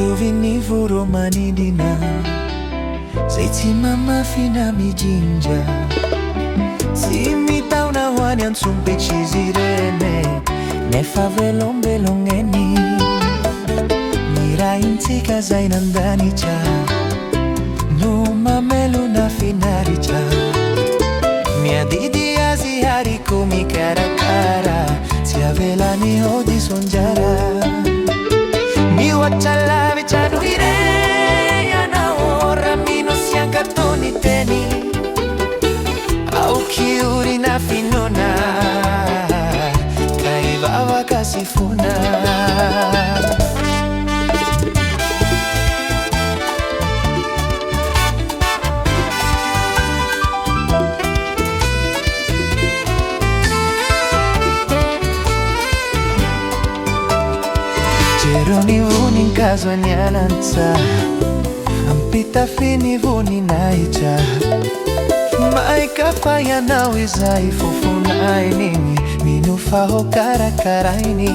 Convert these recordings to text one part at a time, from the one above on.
Jovin'ny voromanidina zay tsy mamafina mijinja, tsy mitaona ho any antsompetra izy ireny, nefa velombelongeny mirahintsika zay nandanitra no mamelona finaritra, miadidy azy hariko mikarakara, tsy avelany hodisonjara. Mihoatra lavitra noho ireny ianao, ramino sy ankatony teny, aokiorina finoana ka hivavaka sy fona. Jeroni voninkazo any anantsa, ampitafiny voninahitra, maika ianao izay fofonainy, minofa ho karakarainy.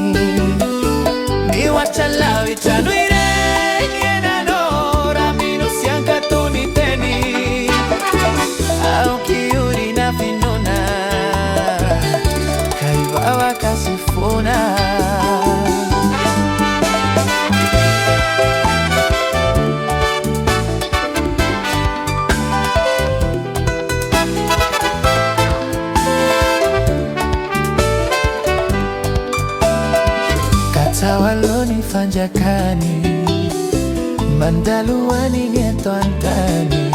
Mihoatra lavitra noho ireny ianao, ramino sy ankatony teny, aokiorina finoana ka hivavaka sy fona. Tawaloni fanjakani, mandaluani ni eto antani,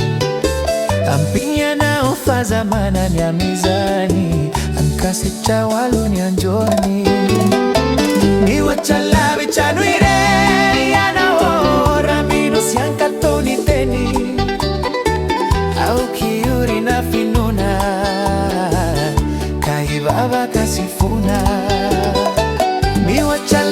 ampinya na ufaza mana ni amizani, ankasi tawaloni anjoni. Mihoatra lavitra noho ireny ianao, ramino sy ankatony teny, aokiorina finoana ka hivavaka sy fona. Mihoatra